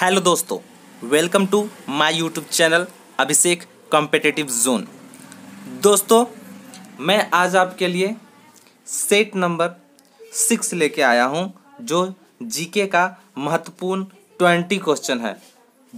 Hello दोस्तों, welcome to my YouTube channel Abhishek competitive zone. दोस्तों, मैं आज आपके लिए सेट नंबर 6 लेके आया हूं, जो जीके का महत्वपूर्ण 20 क्वेश्चन है।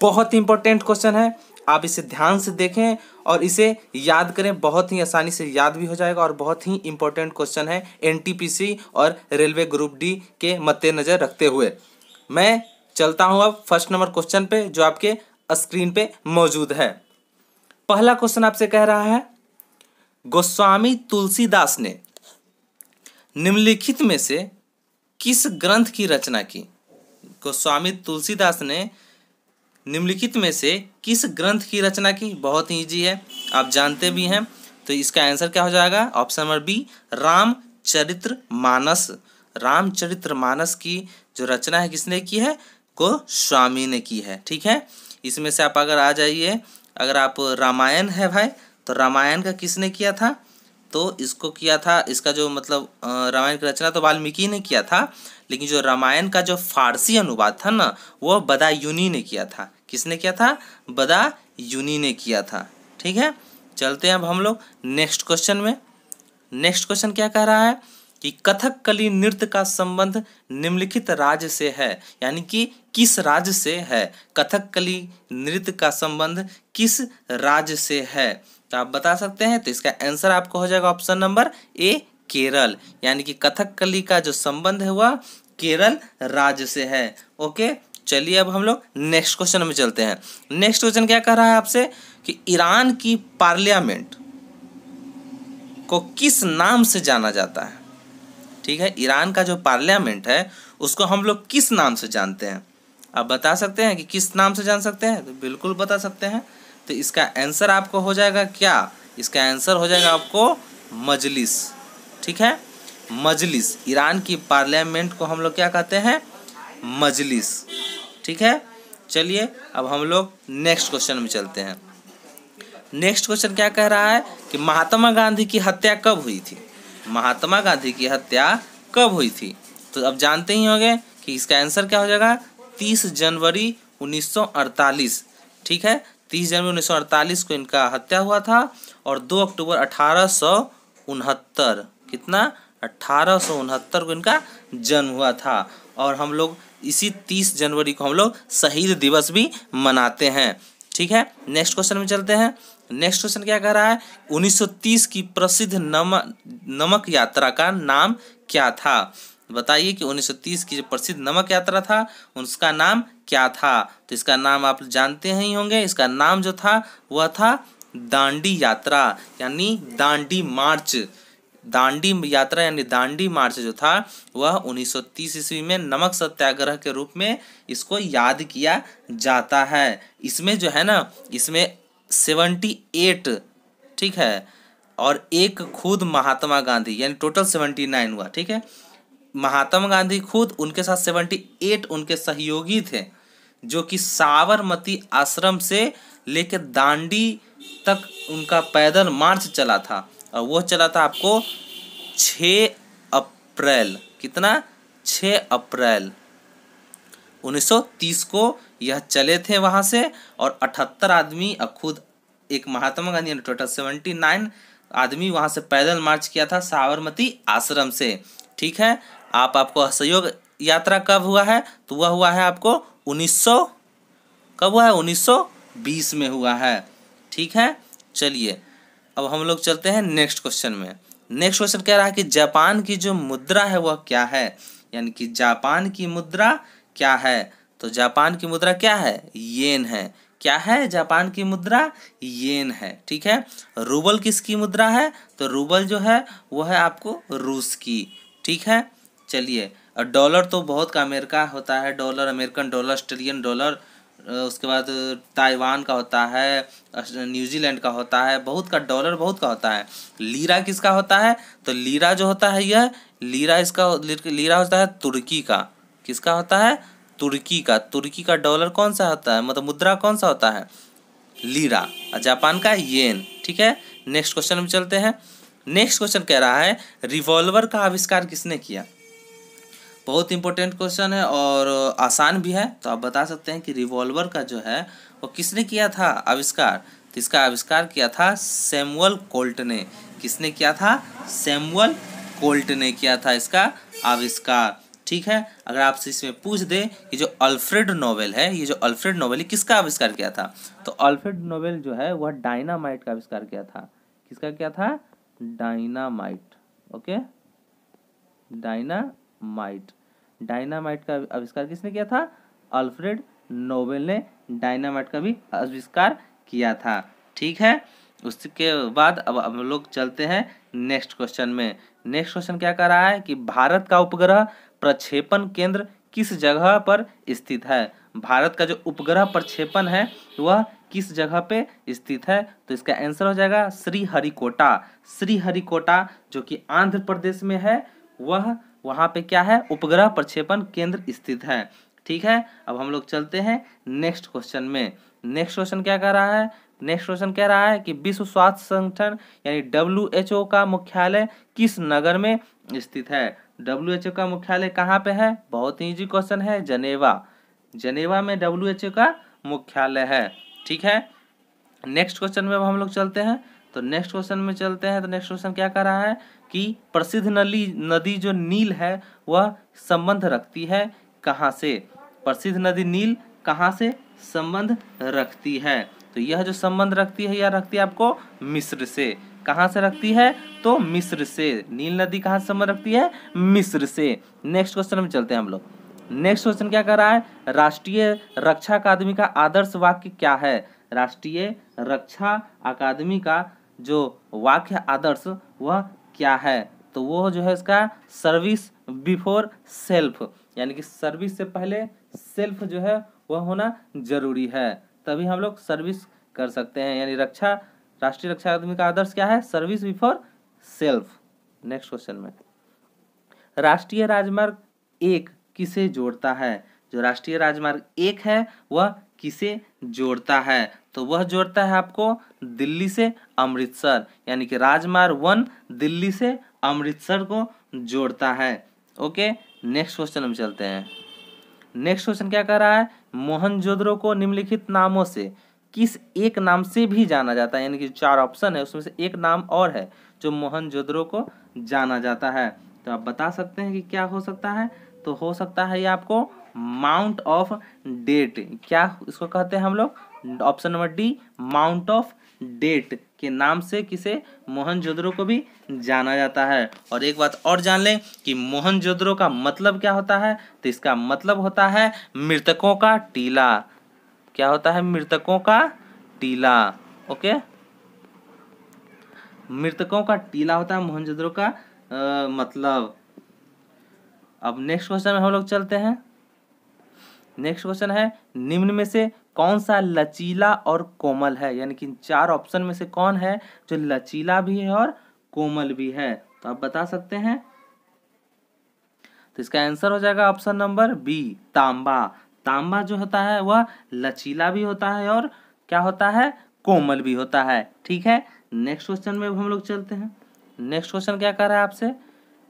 बहुत इंपॉर्टेंट क्वेश्चन है, आप इसे ध्यान से देखें और इसे याद करें। बहुत ही आसानी से याद भी हो जाएगा और बहुत ही इंपॉर्टेंट क्वेश्चन है एनटीपीसी और रेलवे ग्रुप डी के मद्देनजर रखते हुए। मैं चलता हूं अब फर्स्ट नंबर क्वेश्चन पे, जो आपके स्क्रीन पे मौजूद है। पहला क्वेश्चन आपसे कह रहा है, गोस्वामी तुलसीदास ने निम्नलिखित में से किस ग्रंथ की रचना की? गोस्वामी तुलसीदास ने निम्नलिखित में से किस ग्रंथ की रचना की? बहुत ही इजी है, आप जानते भी हैं। तो इसका आंसर क्या हो जाएगा? Option number B, Ramcharitmanas. Ramcharitmanas की जो रचना है किसने की है? गोस्वामी ने की है। ठीक है, इसमें से आप अगर आ जाइए, अगर आप रामायण है भाई, तो रामायण का किसने किया था? तो इसको किया था, इसका जो मतलब रामायण की रचना तो वाल्मीकि ने किया था, लेकिन जो रामायण का जो फारसी अनुवाद था ना, वो बदायूनी ने किया था। किसने किया था? बदायूनी ने किया था। ठीक है, चलते हैं अब हम लोग नेक्स्ट क्वेश्चन में। नेक्स्ट क्वेश्चन क्या कह रहा है कि कथकली नृत्य का संबंध निम्नलिखित राज्य से है, यानी कि किस राज्य से है? कथकली नृत्य का संबंध किस राज्य से है? तो आप बता सकते हैं। तो इसका आंसर आपको हो जाएगा ऑप्शन नंबर ए, केरल। यानी कि कथकली का जो संबंध है वह केरल राज्य से है। ओके, चलिए अब हम लोग नेक्स्ट क्वेश्चन में चलते हैं। नेक्स्ट क्वेश्चन क्या कह रहा है आपसे कि ईरान की पार्लियामेंट को किस नाम से जाना जाता है? ठीक है, ईरान का जो पार्लियामेंट है उसको हम लोग किस नाम से जानते हैं? आप बता सकते हैं कि किस नाम से जान सकते हैं? तो बिल्कुल बता सकते हैं। तो इसका आंसर आपको हो जाएगा क्या? इसका आंसर हो जाएगा आपको मजलिस। ठीक है, मजलिस। ईरान की पार्लियामेंट को हम लोग क्या कहते हैं? मजलिस। ठीक है, चलिए अब हम लोग नेक्स्ट क्वेश्चन में चलते हैं। नेक्स्ट क्वेश्चन क्या कह रहा है कि महात्मा गांधी की हत्या कब हुई थी? महात्मा गांधी की हत्या कब हुई थी? तो अब जानते ही होंगे कि इसका आंसर क्या हो जाएगा? 30 जनवरी 1948। ठीक है, 30 जनवरी 1948 को इनका हत्या हुआ था और 2 अक्टूबर 1869 कितना 1869 को इनका जन्म हुआ था। और हम लोग इसी 30 जनवरी को हम लोग शहीद दिवस भी मनाते हैं। ठीक है, नेक्स्ट क्वेश्चन में चलते हैं। नेक्स्ट क्वेश्चन क्या कह रहा है? 1930 की प्रसिद्ध नमक यात्रा का नाम क्या था? बताइए कि 1930 की जो प्रसिद्ध नमक यात्रा था उसका नाम क्या था? तो इसका नाम आप जानते ही होंगे। इसका नाम जो था वह था दांडी यात्रा, यानी दांडी मार्च। दांडी यात्रा यानी दांडी मार्च जो था वह 1930 ईस्वी में नमक सत्याग्रह के रूप में इसको याद किया जाता है। इसमें जो है ना, इसमें 78, ठीक है, और एक खुद महात्मा गांधी, यानी टोटल 79 हुआ। ठीक है, महात्मा गांधी खुद, उनके साथ 78 उनके सहयोगी थे, जो कि साबरमती आश्रम से लेकर दांडी तक उनका पैदल मार्च चला था। और वो चला था आपको 6 अप्रैल, कितना? 6 अप्रैल 1930 को यह चले थे वहाँ से। और 78 आदमी और खुद एक महात्मा गांधी, यानी टोटल 79 आदमी वहाँ से पैदल मार्च किया था साबरमती आश्रम से। ठीक है, आपको असहयोग यात्रा कब हुआ है? तो वह हुआ है आपको 1900, कब हुआ है? 1920 में हुआ है। ठीक है, चलिए अब हम लोग चलते हैं नेक्स्ट क्वेश्चन में। नेक्स्ट क्वेश्चन कह रहा है कि जापान की जो मुद्रा है वह क्या है? यानी कि जापान की मुद्रा क्या है? तो जापान की मुद्रा क्या है? येन है। क्या है? जापान की मुद्रा येन है। ठीक है, रूबल किसकी मुद्रा है? तो रूबल जो है वह है आपको रूस की। ठीक है, चलिए। और डॉलर तो बहुत का अमेरिका होता है, dollar, American dollar, Australian dollar, उसके बाद ताइवान का होता है, न्यूजीलैंड का होता है, बहुत का डॉलर बहुत का होता है। लीरा किसका होता है? तो लीरा जो होता है यह लीरा होता है तुर्की का। किसका होता है? तुर्की का। तुर्की का डॉलर कौन सा होता है, मतलब मुद्रा कौन सा होता है? लीरा। और जापान का येन। ठीक है, नेक्स्ट क्वेश्चन में चलते हैं। नेक्स्ट क्वेश्चन कह रहा है रिवॉल्वर का आविष्कार किसने किया? बहुत इंपॉर्टेंट क्वेश्चन है और आसान भी है। तो आप बता सकते हैं कि रिवॉल्वर का जो है वो किसने किया था आविष्कार? तो इसका आविष्कार किया था सैमुअल कोल्ट ने। किसने किया था? सैमुअल कोल्ट ने किया था इसका आविष्कार। ठीक है, अगर आपसे इसमें पूछ दे कि जो अल्फ्रेड नोबेल है, ये जो अल्फ्रेड नोबेल किसका आविष्कार किया था? तो अल्फ्रेड नोबेल जो है वह डायनामाइट का आविष्कार किया था। किसका किया था? डायनामाइट। Okay, dynamite. डायनामाइट का आविष्कार किसने किया था? अल्फ्रेड नोबेल ने डायनामाइट का भी आविष्कार किया था। ठीक है, उसके बाद अब हम लोग चलते हैं नेक्स्ट क्वेश्चन में। नेक्स्ट क्वेश्चन क्या कह रहा है कि भारत का उपग्रह प्रक्षेपण केंद्र किस जगह पर स्थित है? भारत का जो उपग्रह प्रक्षेपण है वह किस जगह पे स्थित है? तो इसका आंसर हो जाएगा श्रीहरिकोटा। श्रीहरिकोटा जो कि आंध्र प्रदेश में है, वह वहाँ पे क्या है? उपग्रह प्रक्षेपण केंद्र स्थित है। ठीक है, अब हम लोग चलते हैं नेक्स्ट क्वेश्चन में। नेक्स्ट क्वेश्चन क्या कह रहा है? नेक्स्ट क्वेश्चन कह रहा है कि विश्व स्वास्थ्य संगठन यानी WHO का मुख्यालय किस नगर में स्थित है? WHO का मुख्यालय कहाँ पे है? बहुत ही इजी क्वेश्चन है, जनेवा। जनेवा में WHO का मुख्यालय है। ठीक है, नेक्स्ट क्वेश्चन में अब हम लोग चलते हैं। तो नेक्स्ट क्वेश्चन में चलते हैं। तो नेक्स्ट क्वेश्चन क्या कर रहा है कि प्रसिद्ध नदी जो नील है वह संबंध रखती है कहाँ से? प्रसिद्ध नदी नील कहाँ से संबंध रखती है? तो यह जो संबंध रखती है, यह रखती है आपको मिस्र से। कहाँ से रखती है? तो मिस्र से। नील नदी कहाँ से संबंध रखती है? मिस्र से। नेक्स्ट क्वेश्चन में चलते हैं हम लोग। नेक्स्ट क्वेश्चन क्या कर रहा है? राष्ट्रीय रक्षा अकादमी का आदर्श वाक्य क्या है? राष्ट्रीय रक्षा अकादमी का जो वाक्य आदर्श वह क्या है? तो वो जो है इसका सर्विस बिफोर सेल्फ, यानी कि सर्विस से पहले सेल्फ जो है वह होना जरूरी है, तभी हम लोग सर्विस कर सकते हैं। यानी राष्ट्रीय रक्षा अकादमी का आदर्श क्या है? Service before self. Next question में राष्ट्रीय राजमार्ग 1 किसे जोड़ता है? जो राष्ट्रीय राजमार्ग 1 है वह किसे जोड़ता है? तो वह जोड़ता है आपको दिल्ली से अमृतसर, यानी कि राजमार्ग 1 दिल्ली से अमृतसर को जोड़ता है। ओके, नेक्स्ट क्वेश्चन हम चलते हैं। नेक्स्ट क्वेश्चन क्या कह रहा है? मोहनजोदड़ो को निम्नलिखित नामों से किस एक नाम से भी जाना जाता है? यानी कि 4 ऑप्शन है उसमें से एक नाम और है जो मोहनजोदड़ो को जाना जाता है। तो आप बता सकते हैं कि क्या हो सकता है? तो हो सकता है ये आपको माउंट ऑफ डेट। क्या इसको कहते हैं हम लोग? Option number D, mount of date के नाम से किसे? मोहनजोदड़ो को भी जाना जाता है। और एक बात और जान लें कि मोहनजोदड़ो का मतलब क्या होता है? तो इसका मतलब होता है मृतकों का टीला। क्या होता है? मृतकों का टीला। ओके, मृतकों का टीला होता है मोहनजोदड़ो का मतलब। अब नेक्स्ट क्वेश्चन में हम लोग चलते हैं। नेक्स्ट क्वेश्चन है निम्न में से कौन सा लचीला और कोमल है? यानी कि 4 ऑप्शन में से कौन है जो लचीला भी है और कोमल भी है? तो आप बता सकते हैं। तो इसका आंसर हो जाएगा ऑप्शन नंबर बी, तांबा। तांबा जो होता है वह लचीला भी होता है और क्या होता है? कोमल भी होता है। ठीक है, नेक्स्ट क्वेश्चन में हम लोग चलते हैं। नेक्स्ट क्वेश्चन क्या कह रहा है आपसे?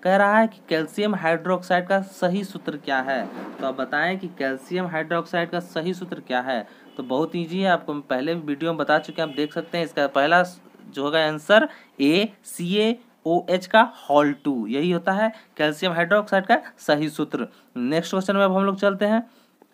कह रहा है कि कैल्शियम हाइड्रोक्साइड का सही सूत्र क्या है? तो आप बताएं कि कैल्शियम हाइड्रोक्साइड का सही सूत्र क्या है? तो बहुत ईजी है, आपको हम पहले भी वीडियो में बता चुके हैं, आप देख सकते हैं। इसका पहला जो होगा आंसर ACaOH का होल 2, यही होता है कैल्शियम हाइड्रोक्साइड का सही सूत्र। नेक्स्ट क्वेश्चन में अब हम लोग चलते हैं।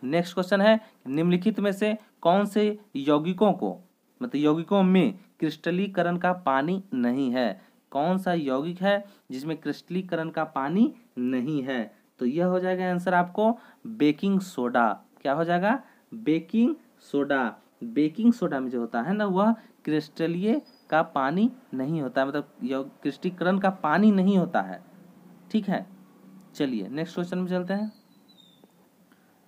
नेक्स्ट क्वेश्चन है निम्नलिखित में से कौन से यौगिकों को, मतलब यौगिकों में क्रिस्टलीकरण का पानी नहीं है? कौन सा यौगिक है जिसमें क्रिस्टलीकरण का पानी नहीं है? तो यह हो जाएगा आंसर आपको बेकिंग सोडा। क्या हो जाएगा? Baking soda. बेकिंग सोडा में जो होता है ना वह क्रिस्टलीय का पानी नहीं होता है, मतलब क्रिस्टलीकरण का पानी नहीं होता है। ठीक है, चलिए नेक्स्ट क्वेश्चन में चलते हैं।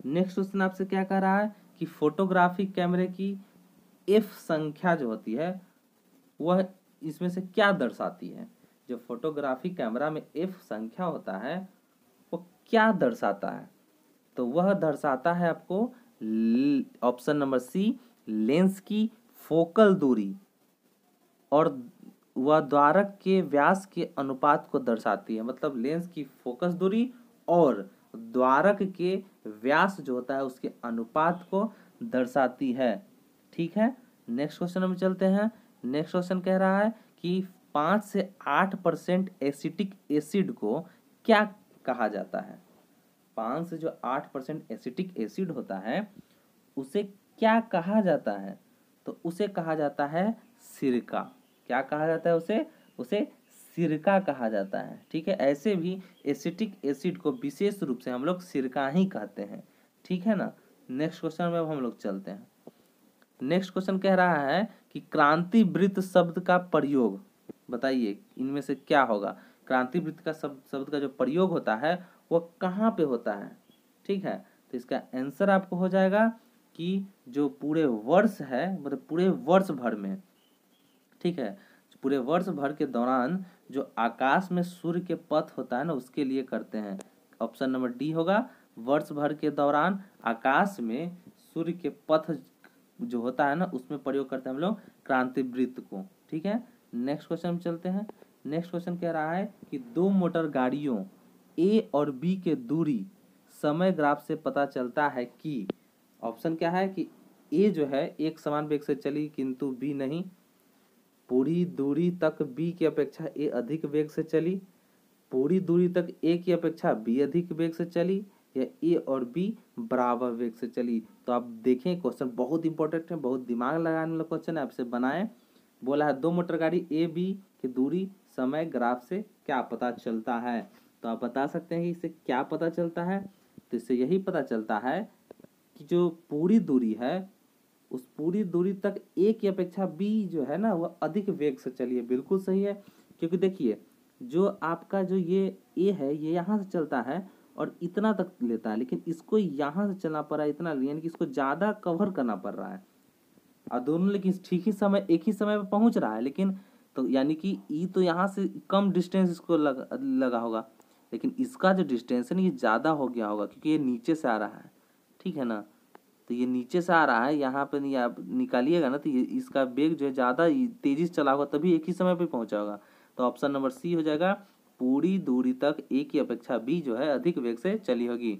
नेक्स्ट क्वेश्चन आपसे क्या कह रहा है कि फोटोग्राफी कैमरे की F संख्या जो होती है वह इसमें से क्या दर्शाती है? जो फोटोग्राफी कैमरा में F संख्या होता है वो क्या दर्शाता है? तो वह दर्शाता है आपको ऑप्शन नंबर सी, लेंस की फोकल दूरी और वह द्वारक के व्यास के अनुपात को दर्शाती है। मतलब लेंस की फोकस दूरी और द्वारक के व्यास जो होता है उसके अनुपात को दर्शाती है। ठीक है, नेक्स्ट क्वेश्चन में चलते हैं। नेक्स्ट क्वेश्चन कह रहा है कि 5 से 8% एसिटिक एसिड को क्या कहा जाता है। 5 से जो 8% एसिटिक एसिड होता है उसे क्या कहा जाता है, तो उसे कहा जाता है सिरका। क्या कहा जाता है उसे? उसे सिरका कहा जाता है। ठीक है, ऐसे भी एसिटिक एसिड को विशेष रूप से हम लोग सिरका ही कहते हैं। ठीक है ना। नेक्स्ट क्वेश्चन में अब हम लोग चलते हैं। नेक्स्ट क्वेश्चन कह रहा है कि क्रांति वृत्त शब्द का प्रयोग बताइए, इनमें से क्या होगा। क्रांति वृत्त का शब्द का जो प्रयोग होता है वो कहाँ पे होता है। ठीक है, तो इसका आंसर आपको हो जाएगा कि जो पूरे वर्ष है, मतलब पूरे वर्ष भर में, ठीक है, पूरे वर्ष भर के दौरान जो आकाश में सूर्य के पथ होता है ना उसके लिए करते हैं। ऑप्शन नंबर डी होगा, वर्ष भर के दौरान आकाश में सूर्य के पथ जो होता है ना उसमें प्रयोग करते हैं हम लोग क्रांति वृत्त को। ठीक है, नेक्स्ट क्वेश्चन में चलते हैं। नेक्स्ट क्वेश्चन कह रहा है कि दो मोटर गाड़ियों ए और बी के दूरी समय ग्राफ से पता चलता है कि। ऑप्शन क्या है कि ए जो है एक समान वेग से चली किंतु बी नहीं, पूरी दूरी तक बी की अपेक्षा ए अधिक वेग से चली, पूरी दूरी तक ए की अपेक्षा बी अधिक वेग से चली, या ए और बी बराबर वेग से चली। तो आप देखें क्वेश्चन बहुत इंपॉर्टेंट है, बहुत दिमाग लगाने वाला क्वेश्चन है, आपसे बनाए। बोला है दो मोटर गाड़ी ए बी की दूरी समय ग्राफ से क्या पता चलता है। तो आप बता सकते हैं कि इससे क्या पता चलता है। तो इससे यही पता चलता है कि जो पूरी दूरी है उस पूरी दूरी तक ए की अपेक्षा बी जो है ना वह अधिक वेग से चली है। बिल्कुल सही है, क्योंकि देखिए जो आपका जो ये ए है ये यहाँ से चलता है और इतना तक लेता है, लेकिन इसको यहाँ से चलना पड़ रहा है इतना, यानी कि इसको ज़्यादा कवर करना पड़ रहा है। और दोनों लेकिन ठीक ही समय एक ही समय पे पहुँच रहा है, लेकिन तो यानी कि ई तो यहाँ से कम डिस्टेंस इसको लगा होगा, लेकिन इसका जो डिस्टेंस है ना ये ज़्यादा हो गया होगा क्योंकि ये नीचे से आ रहा है। ठीक है ना, तो ये नीचे से आ रहा है, यहाँ पे नहीं आप निकालिएगा ना तो ये इसका वेग जो है ज़्यादा तेजी से चला होगा तभी एक ही समय पे पहुंचा होगा। तो ऑप्शन नंबर सी हो जाएगा, पूरी दूरी तक ए की अपेक्षा बी जो है अधिक वेग से चली होगी।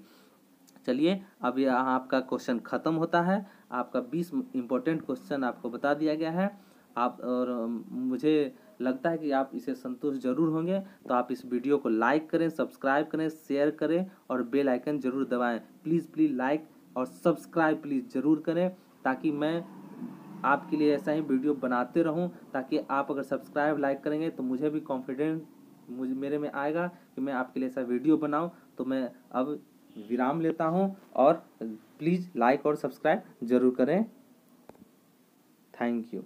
चलिए अब यहाँ आपका क्वेश्चन खत्म होता है। आपका 20 इंपॉर्टेंट क्वेश्चन आपको बता दिया गया है। आप और मुझे लगता है कि आप इसे संतुष्ट जरूर होंगे। तो आप इस वीडियो को लाइक करें, सब्सक्राइब करें, शेयर करें और बेल आइकन जरूर दबाएं। प्लीज़ लाइक और सब्सक्राइब प्लीज़ ज़रूर करें ताकि मैं आपके लिए ऐसा ही वीडियो बनाते रहूं, ताकि आप अगर सब्सक्राइब लाइक करेंगे तो मुझे भी कॉन्फिडेंस मेरे में आएगा कि मैं आपके लिए ऐसा वीडियो बनाऊं। तो मैं अब विराम लेता हूं और प्लीज़ लाइक और सब्सक्राइब ज़रूर करें। Thank you.